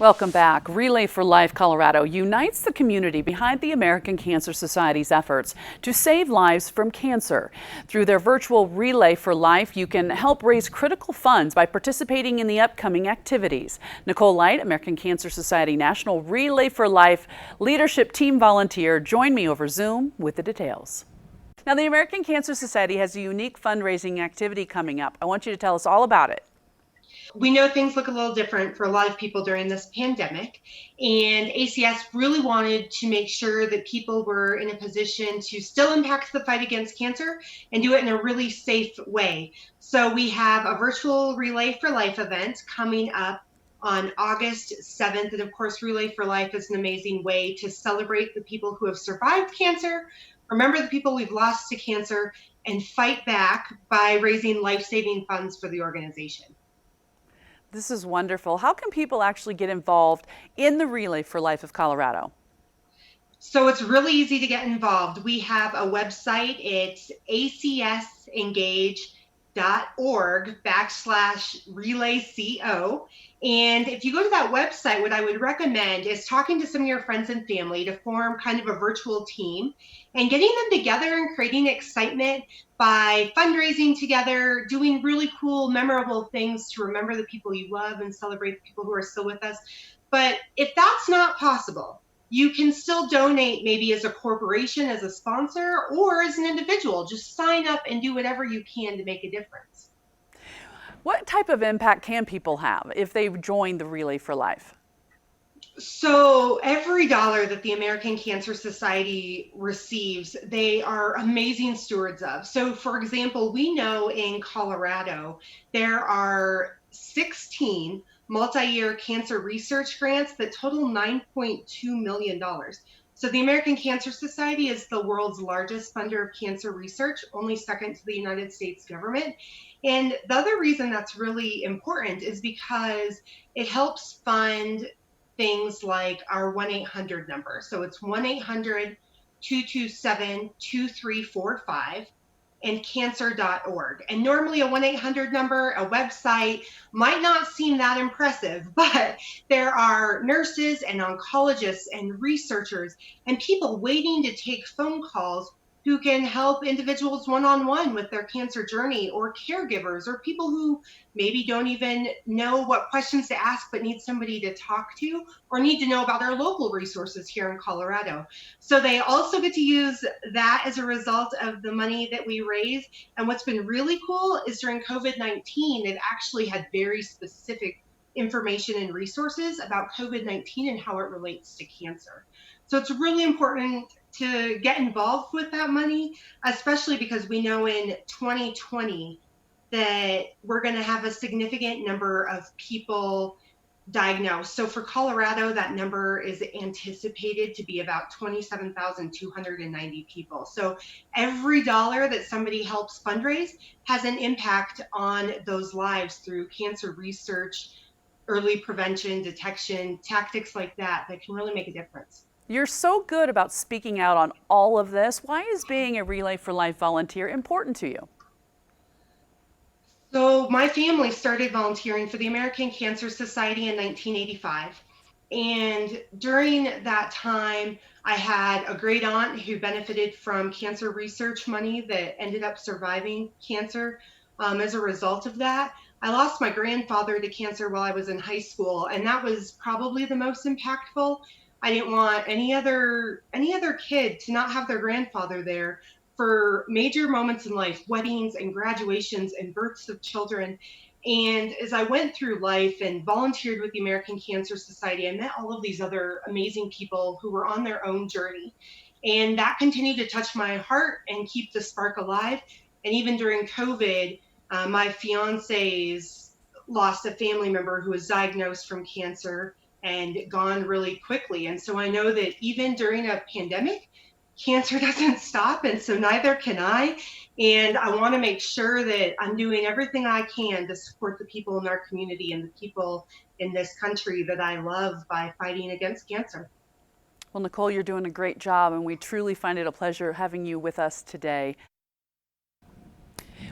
Welcome back. Relay for Life Colorado unites the community behind the American Cancer Society's efforts to save lives from cancer. Through their virtual Relay for Life, you can help raise critical funds by participating in the upcoming activities. Nicole Light, American Cancer Society National Relay for Life Leadership Team Volunteer, joined me over Zoom with the details. Now, the American Cancer Society has a unique fundraising activity coming up. I want you to tell us all about it. We know things look a little different for a lot of people during this pandemic, and ACS really wanted to make sure that people were in a position to still impact the fight against cancer and do it in a really safe way. So we have a virtual Relay for Life event coming up on August 7th. And of course, Relay for Life is an amazing way to celebrate the people who have survived cancer, remember the people we've lost to cancer, and fight back by raising life-saving funds for the organization. This is wonderful. How can people actually get involved in the Relay for Life of Colorado? So it's really easy to get involved. We have a website. It's acsengage.org/relayco. And if you go to that website, what I would recommend is talking to some of your friends and family to form kind of a virtual team and getting them together and creating excitement by fundraising together, doing really cool, memorable things to remember the people you love and celebrate the people who are still with us. But if that's not possible, you can still donate, maybe as a corporation, as a sponsor, or as an individual. Just sign up and do whatever you can to make a difference. What type of impact can people have if they join the Relay for Life? So every dollar that the American Cancer Society receives, they are amazing stewards of. So for example, we know in Colorado, there are 16 multi-year cancer research grants that total $9.2 million. So the American Cancer Society is the world's largest funder of cancer research, only second to the United States government. And the other reason that's really important is because it helps fund things like our 1-800 number. So it's 1-800-227-2345 and cancer.org. And normally a 1-800 number, a website might not seem that impressive, but there are nurses and oncologists and researchers and people waiting to take phone calls who can help individuals one-on-one with their cancer journey, or caregivers, or people who maybe don't even know what questions to ask but need somebody to talk to, or need to know about our local resources here in Colorado. So they also get to use that as a result of the money that we raise. And what's been really cool is during COVID-19, it actually had very specific information and resources about COVID-19 and how it relates to cancer. So it's really important to get involved with that money, especially because we know in 2020 that we're going to have a significant number of people diagnosed. So for Colorado, that number is anticipated to be about 27,290 people. So every dollar that somebody helps fundraise has an impact on those lives through cancer research, early prevention, detection, tactics like that can really make a difference. You're so good about speaking out on all of this. Why is being a Relay for Life volunteer important to you? So my family started volunteering for the American Cancer Society in 1985. And during that time, I had a great aunt who benefited from cancer research money that ended up surviving cancer. As a result of that, I lost my grandfather to cancer while I was in high school, and that was probably the most impactful. I didn't want any other kid to not have their grandfather there for major moments in life, weddings and graduations and births of children. And as I went through life and volunteered with the American Cancer Society, I met all of these other amazing people who were on their own journey. And that continued to touch my heart and keep the spark alive. And even during COVID, my fiance's lost a family member who was diagnosed from cancer and gone really quickly. And so I know that even during a pandemic, cancer doesn't stop, and so neither can I. And I want to make sure that I'm doing everything I can to support the people in our community and the people in this country that I love by fighting against cancer. Well, Nicole, you're doing a great job, and we truly find it a pleasure having you with us today.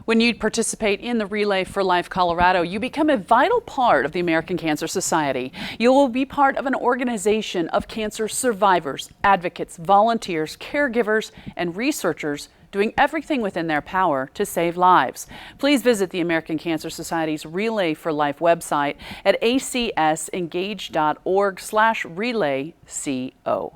When you participate in the Relay for Life Colorado, you become a vital part of the American Cancer Society. You will be part of an organization of cancer survivors, advocates, volunteers, caregivers, and researchers doing everything within their power to save lives. Please visit the American Cancer Society's Relay for Life website at acsengage.org/relayco.